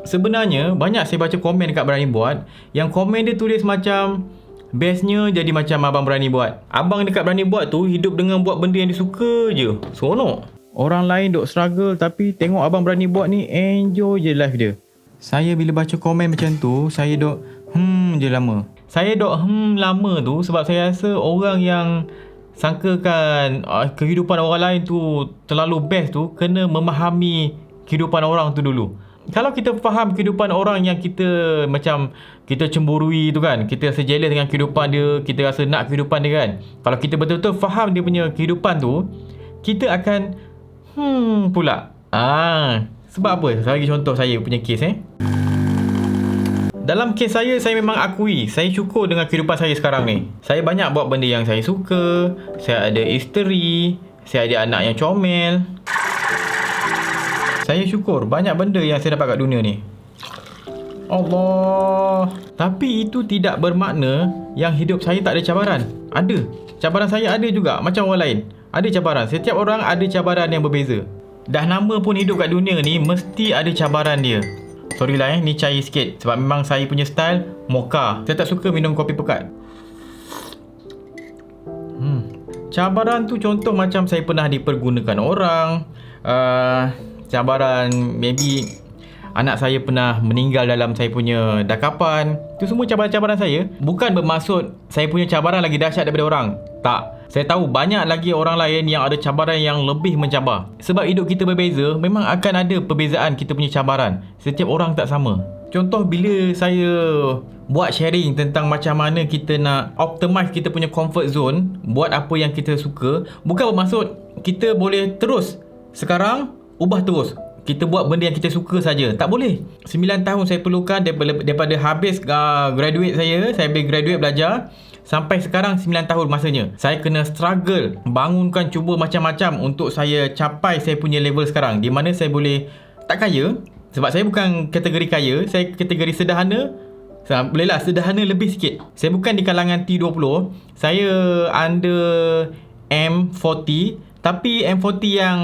Sebenarnya banyak saya baca komen dekat Berani Buat, yang komen dia tulis macam bestnya jadi macam abang Berani Buat. Abang dekat Berani Buat tu hidup dengan buat benda yang dia suka je. Seronok. Orang lain duk struggle tapi tengok abang Berani Buat ni enjoy je life dia. Saya bila baca komen macam tu, saya duk je lama. Saya duk lama tu sebab saya rasa orang yang sangkakan kehidupan orang lain tu terlalu best tu kena memahami kehidupan orang tu dulu. Kalau kita faham kehidupan orang yang kita macam kita cemburui tu kan, kita rasa jealous dengan kehidupan dia, kita rasa nak kehidupan dia kan, kalau kita betul-betul faham dia punya kehidupan tu, kita akan pula. Sebab apa? Saya bagi contoh saya punya kes Dalam kes saya memang akui saya syukur dengan kehidupan saya sekarang ni. Saya banyak buat benda yang saya suka. Saya ada isteri, saya ada anak yang comel. Saya syukur banyak benda yang saya dapat kat dunia ni. Allah. Tapi itu tidak bermakna yang hidup saya tak ada cabaran. Ada. Cabaran saya ada juga macam orang lain. Ada cabaran. Setiap orang ada cabaran yang berbeza. Dah nama pun hidup kat dunia ni mesti ada cabaran dia. Sorry lah ni cair sikit sebab memang saya punya style mocha. Saya tak suka minum kopi pekat. Cabaran tu contoh macam saya pernah dipergunakan orang. Cabaran maybe anak saya pernah meninggal dalam saya punya dakapan. Itu semua cabaran-cabaran saya. Bukan bermaksud saya punya cabaran lagi dahsyat daripada orang. Tak. Saya tahu banyak lagi orang lain yang ada cabaran yang lebih mencabar. Sebab hidup kita berbeza, memang akan ada perbezaan kita punya cabaran. Setiap orang tak sama. Contoh bila saya buat sharing tentang macam mana kita nak optimize kita punya comfort zone, buat apa yang kita suka, bukan bermaksud kita boleh terus sekarang ubah terus. Kita buat benda yang kita suka saja. Tak boleh. 9 tahun saya perlukan daripada habis graduate saya habis graduate belajar sampai sekarang 9 tahun masanya. Saya kena struggle, bangunkan, cuba macam-macam untuk saya capai saya punya level sekarang, di mana saya boleh tak kaya, sebab saya bukan kategori kaya, saya kategori sederhana. Bolehlah sederhana lebih sikit. Saya bukan di kalangan T20, saya under M40, tapi M40 yang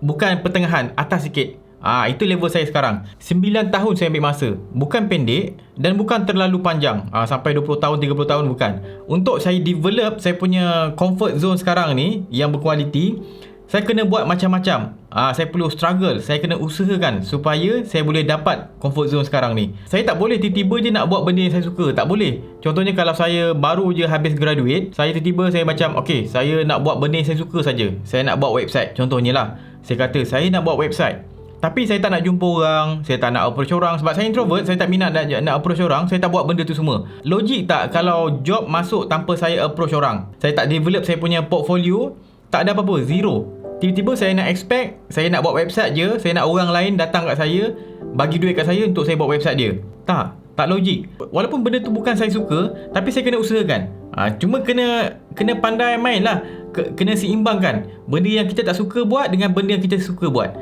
bukan pertengahan, atas sikit. Itu level saya sekarang. 9 tahun saya ambil masa. Bukan pendek dan bukan terlalu panjang. Sampai 20 tahun, 30 tahun bukan. Untuk saya develop saya punya comfort zone sekarang ni yang berkualiti, saya kena buat macam-macam. Saya perlu struggle, saya kena usahakan supaya saya boleh dapat comfort zone sekarang ni. Saya tak boleh tiba-tiba je nak buat benda yang saya suka. Tak boleh. Contohnya kalau saya baru je habis graduate, saya tiba-tiba saya macam saya nak buat benda yang saya suka saja. Saya nak buat website. Contohnya lah, saya kata saya nak buat website, tapi saya tak nak jumpa orang, saya tak nak approach orang. Sebab saya introvert, saya tak minat nak approach orang. Saya tak buat benda tu semua. Logik tak kalau job masuk tanpa saya approach orang? Saya tak develop saya punya portfolio, tak ada apa-apa, zero. Tiba-tiba saya nak expect saya nak buat website je, saya nak orang lain datang kat saya, bagi duit kat saya untuk saya buat website dia. Tak logik. Walaupun benda tu bukan saya suka, tapi saya kena usahakan. Cuma kena pandai main lah. Kena seimbangkan benda yang kita tak suka buat dengan benda yang kita suka buat.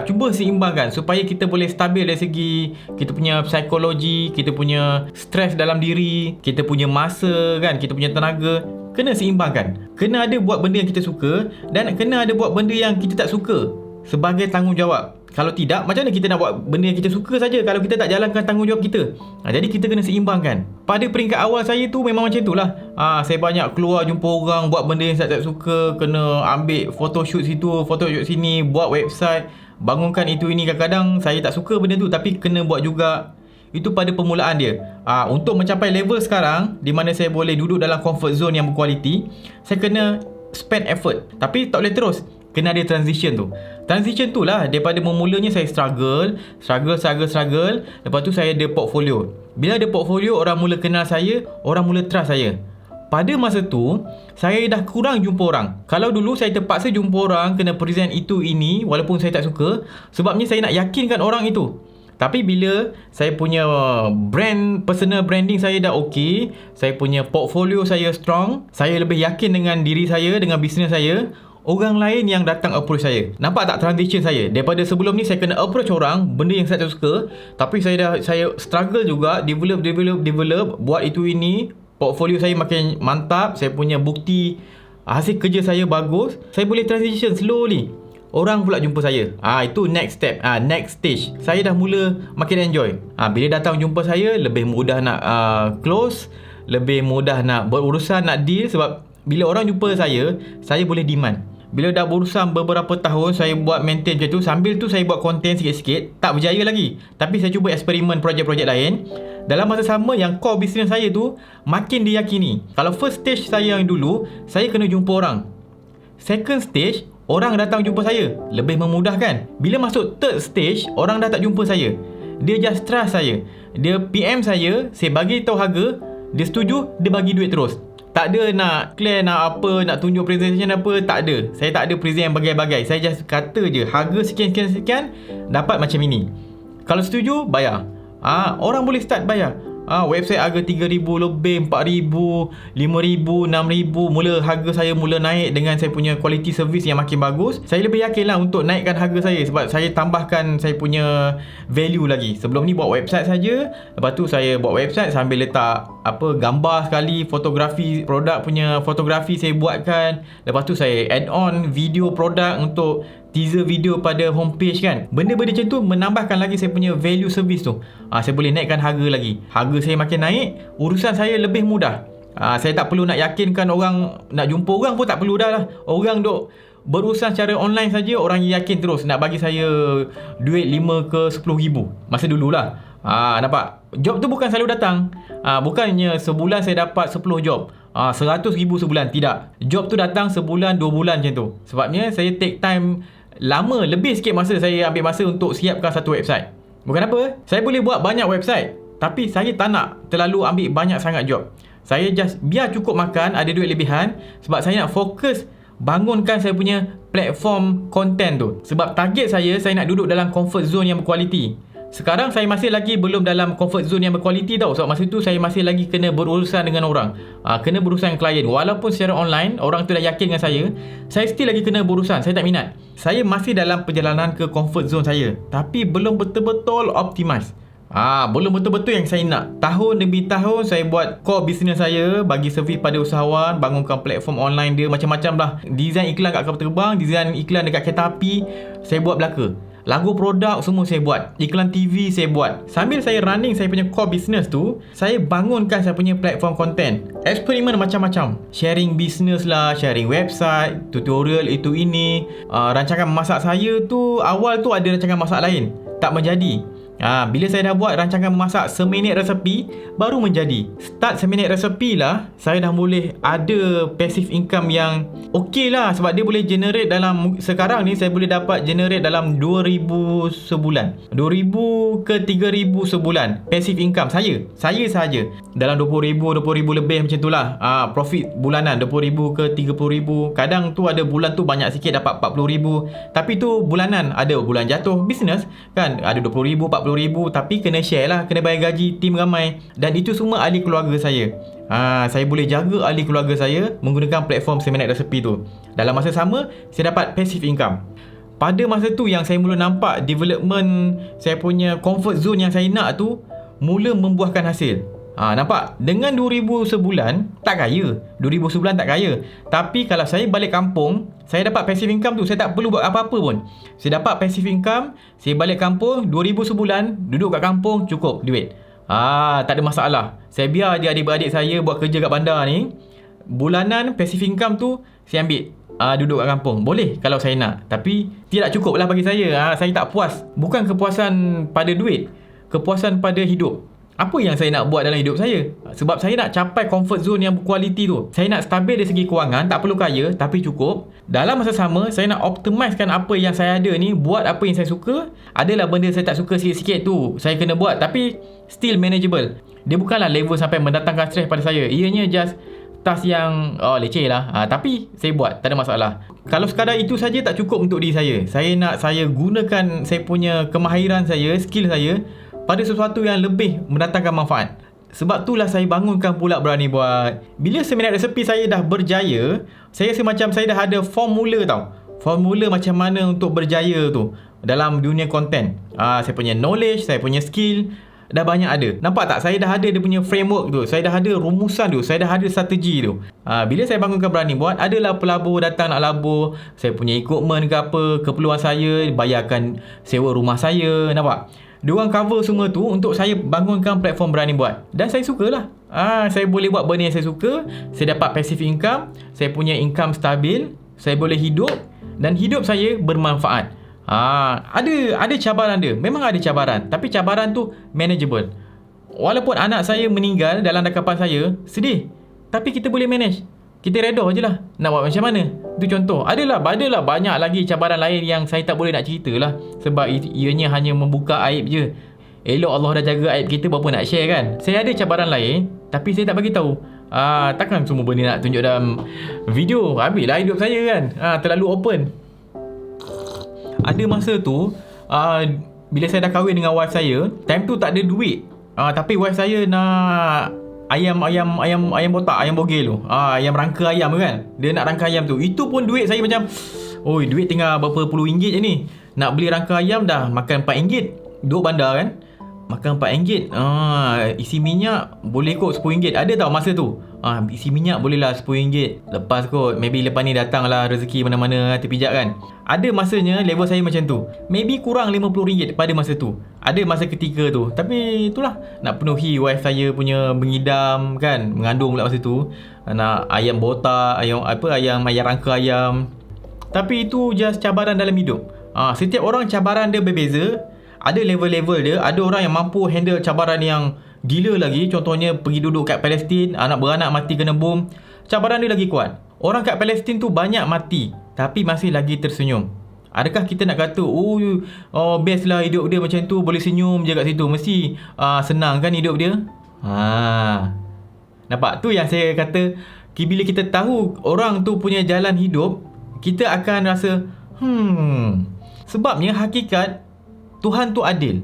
Cuba seimbangkan supaya kita boleh stabil dari segi kita punya psikologi, kita punya stres dalam diri, kita punya masa kan, kita punya tenaga. Kena seimbangkan. Kena ada buat benda yang kita suka dan kena ada buat benda yang kita tak suka sebagai tanggungjawab. Kalau tidak, macam mana kita nak buat benda yang kita suka saja kalau kita tak jalankan tanggungjawab kita? Jadi kita kena seimbangkan. Pada peringkat awal saya tu memang macam itulah. Saya banyak keluar jumpa orang, buat benda yang saya tak suka, kena ambil photoshoot situ, photoshoot sini, buat website, bangunkan itu ini. Kadang-kadang saya tak suka benda tu tapi kena buat juga. Itu pada permulaan dia. Untuk mencapai level sekarang di mana saya boleh duduk dalam comfort zone yang berkualiti, saya kena spend effort. Tapi tak boleh terus. Kena ada transition tu. Transition tu lah daripada memulanya saya struggle. Lepas tu saya ada portfolio. Bila ada portfolio, orang mula kenal saya, orang mula trust saya. Pada masa tu, saya dah kurang jumpa orang. Kalau dulu saya terpaksa jumpa orang, kena present itu ini walaupun saya tak suka, sebabnya saya nak yakinkan orang itu. Tapi bila saya punya personal branding saya dah okey, saya punya portfolio saya strong, saya lebih yakin dengan diri saya, dengan bisnes saya, orang lain yang datang approach saya. Nampak tak transition saya? Daripada sebelum ni saya kena approach orang, benda yang saya tak suka, tapi saya struggle juga, develop, buat itu ini, portfolio saya makin mantap, saya punya bukti hasil kerja saya bagus, saya boleh transition slowly. orang pula jumpa saya. Itu next step, next stage. Saya dah mula makin enjoy. Bila datang jumpa saya, lebih mudah nak close, lebih mudah nak berurusan, nak deal. Sebab bila orang jumpa saya boleh demand. Bila dah berurusan beberapa tahun, saya buat maintain macam tu. Sambil tu saya buat konten sikit-sikit. Tak berjaya lagi, tapi saya cuba eksperimen projek-projek lain. Dalam masa sama, yang core business saya tu makin diyakini. Kalau first stage saya yang dulu, saya kena jumpa orang. Second stage, orang datang jumpa saya, lebih memudahkan. Bila masuk third stage, orang dah tak jumpa saya. Dia just trust saya. Dia PM saya bagi tahu harga, dia setuju, dia bagi duit terus. Tak ada nak clear, nak apa, nak tunjuk presentation apa, tak ada. Saya tak ada present yang bagai-bagai. Saya just kata je, harga sekian-sekian, dapat macam ini. Kalau setuju, bayar. Orang boleh start bayar. Website harga RM3,000 lebih, RM4,000, RM5,000, RM6,000. Mula harga saya mula naik dengan saya punya quality service yang makin bagus. Saya lebih yakin lah untuk naikkan harga saya, sebab saya tambahkan saya punya value lagi. Sebelum ni buat website saja, lepas tu saya buat website sambil letak gambar sekali, fotografi, produk punya fotografi saya buatkan. Lepas tu saya add on video produk untuk teaser video pada homepage kan. Benda-benda macam tu menambahkan lagi saya punya value service tu. Saya boleh naikkan harga lagi. Harga saya makin naik, urusan saya lebih mudah. Saya tak perlu nak yakinkan orang, nak jumpa orang pun tak perlu dah lah. Orang duk berurusan secara online saja, orang yakin terus nak bagi saya duit 5 ke 10 ribu. Masa dululah. Nampak? Job tu bukan selalu datang. Bukannya sebulan saya dapat 10 job. 100 ribu sebulan. Tidak. Job tu datang sebulan, 2 bulan macam tu. Sebabnya saya take time lama, lebih sikit masa saya ambil masa untuk siapkan satu website. Bukan apa, saya boleh buat banyak website, tapi saya tak nak terlalu ambil banyak sangat job. Saya just biar cukup makan, ada duit lebihan. Sebab saya nak fokus bangunkan saya punya platform content tu. Sebab target saya nak duduk dalam comfort zone yang berkualiti. Sekarang saya masih lagi belum dalam comfort zone yang berkualiti tau. Sebab masa tu saya masih lagi kena berurusan dengan orang, kena berurusan dengan klien. Walaupun secara online orang tu dah yakin dengan saya still lagi kena berurusan. Saya tak minat. Saya masih dalam perjalanan ke comfort zone saya, tapi belum betul-betul optimize. Belum betul-betul yang saya nak. Tahun demi tahun saya buat core business saya, bagi servis pada usahawan, bangunkan platform online dia, macam-macam lah. Design iklan kat kapal terbang, design iklan dekat kereta api, saya buat belaka. Lagu produk semua saya buat, iklan TV saya buat. Sambil saya running saya punya core business tu, saya bangunkan saya punya platform content. Eksperimen macam-macam. Sharing business lah, sharing website, tutorial itu ini. Rancangan masak saya tu, awal tu ada rancangan masak lain, tak menjadi. Bila saya dah buat rancangan memasak seminit resepi, baru menjadi. Start seminit resepi lah, saya dah boleh ada passive income yang okey lah. Sebab dia boleh generate dalam, sekarang ni saya boleh dapat generate dalam 2,000 sebulan, 2,000 ke 3,000 sebulan passive income saya sahaja. Dalam 20,000 lebih macam tu lah. Profit bulanan 20,000 ke 30,000. Kadang tu ada bulan tu banyak sikit dapat 40,000. Tapi tu bulanan. Ada bulan jatuh bisnes kan, ada 20,000, 40,000. Tapi kena share lah, kena bayar gaji tim ramai. Dan itu semua ahli keluarga saya. Saya boleh jaga ahli keluarga saya menggunakan platform seminit resepi tu. Dalam masa sama, saya dapat passive income. Pada masa tu yang saya mula nampak development saya punya comfort zone yang saya nak tu mula membuahkan hasil. Nampak? Dengan 2,000 sebulan tak kaya. 2,000 sebulan tak kaya. Tapi kalau saya balik kampung, saya dapat passive income tu, saya tak perlu buat apa-apa pun. Saya dapat passive income, saya balik kampung, 2,000 sebulan, duduk kat kampung, cukup duit. Tak ada masalah. Saya biar je adik-beradik saya buat kerja kat bandar ni. Bulanan passive income tu saya ambil. Duduk kat kampung. Boleh kalau saya nak. Tapi tidak cukup lah bagi saya. Saya tak puas. Bukan kepuasan pada duit, kepuasan pada hidup. Apa yang saya nak buat dalam hidup saya? Sebab saya nak capai comfort zone yang berkualiti tu. Saya nak stabil dari segi kewangan, tak perlu kaya tapi cukup. Dalam masa sama, saya nak optimizekan apa yang saya ada ni, buat apa yang saya suka. Adalah benda saya tak suka sikit-sikit tu saya kena buat, tapi still manageable. Dia bukanlah level sampai mendatangkan stres pada saya. Ianya just task yang leceh lah. Tapi saya buat, tak ada masalah. Kalau sekadar itu saja tak cukup untuk diri saya. Saya nak saya gunakan saya punya kemahiran saya, skill saya pada sesuatu yang lebih mendatangkan manfaat. Sebab itulah saya bangunkan pula berani buat. Bila seminit resepi saya dah berjaya, saya rasa macam saya dah ada formula tau. Formula macam mana untuk berjaya tu dalam dunia konten. Saya punya knowledge, saya punya skill, dah banyak ada. Nampak tak? Saya dah ada dia punya framework tu. Saya dah ada rumusan tu. Saya dah ada strategi tu. Bila saya bangunkan Berani Buat, adalah pelabur datang nak labur. Saya punya equipment ke apa, keperluan saya, bayarkan sewa rumah saya. Nampak? Diorang cover semua tu untuk saya bangunkan platform Berani Buat. Dan saya sukalah. Saya boleh buat benda yang saya suka. Saya dapat passive income. Saya punya income stabil. Saya boleh hidup. Dan hidup saya bermanfaat. Ada cabaran dia. Memang ada cabaran. Tapi cabaran tu manageable. Walaupun anak saya meninggal dalam dakapan saya, sedih. Tapi kita boleh manage. Kita redha je lah. Nak buat macam mana? Itu contoh. Adalah banyak lagi cabaran lain yang saya tak boleh nak cerita lah. Sebab ianya hanya membuka aib je. Elok Allah dah jaga aib kita, berapa nak share kan? Saya ada cabaran lain, tapi saya tak bagi tahu. Takkan semua benda nak tunjuk dalam video. Habislah hidup saya kan. Terlalu open. Ada masa tu bila saya dah kahwin dengan wife saya, time tu tak ada duit. Tapi wife saya nak ayam botak, ayam bogel tu. Ayam rangka ayam kan. Dia nak rangka ayam tu. Itu pun duit saya macam, oi, duit tinggal berapa puluh ringgit je ni. Nak beli rangka ayam dah makan RM4. Duduk bandar kan, makan RM4. Isi minyak boleh kot RM10. Ada tau masa tu. Isi minyak boleh lah RM10. Lepas kot, maybe lepas ni datang lah rezeki mana-mana terpijak kan. Ada masanya level saya macam tu. Maybe kurang RM50 pada masa tu. Ada masa ketika tu. Tapi itulah, nak penuhi wife saya punya mengidam kan, mengandung pula masa tu. Nak ayam botak, ayam rangka ayam. Tapi itu just cabaran dalam hidup. Setiap orang cabaran dia berbeza. Ada level-level dia. Ada orang yang mampu handle cabaran yang gila lagi. Contohnya pergi duduk kat Palestin, anak beranak mati kena bom. Cabaran dia lagi kuat. Orang kat Palestin tu banyak mati, tapi masih lagi tersenyum. Adakah kita nak kata, best lah hidup dia macam tu, boleh senyum je kat situ, mesti senang kan hidup dia? Nampak? Tu yang saya kata, bila kita tahu orang tu punya jalan hidup, kita akan rasa, sebabnya hakikat Tuhan tu adil.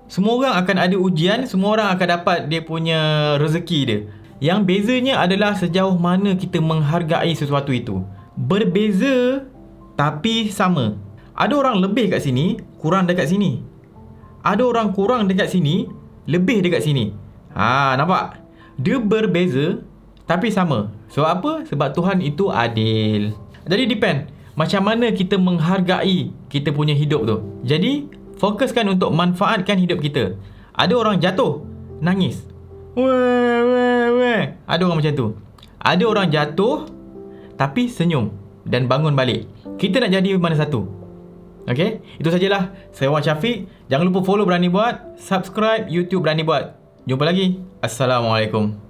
Semua orang akan ada ujian, semua orang akan dapat dia punya rezeki dia. Yang bezanya adalah sejauh mana kita menghargai sesuatu itu. Berbeza tapi sama. Ada orang lebih kat sini, kurang dekat sini. Ada orang kurang dekat sini, lebih dekat sini. Nampak? Dia berbeza tapi sama. Sebab apa? Sebab Tuhan itu adil. Jadi depend macam mana kita menghargai kita punya hidup tu. Jadi fokuskan untuk manfaatkan hidup kita. Ada orang jatuh, nangis. Ada orang macam tu. Ada orang jatuh tapi senyum dan bangun balik. Kita nak jadi mana satu? Okay, itu sajalah. Saya Wan Syafiq. Jangan lupa follow Berani Buat, subscribe YouTube Berani Buat. Jumpa lagi. Assalamualaikum.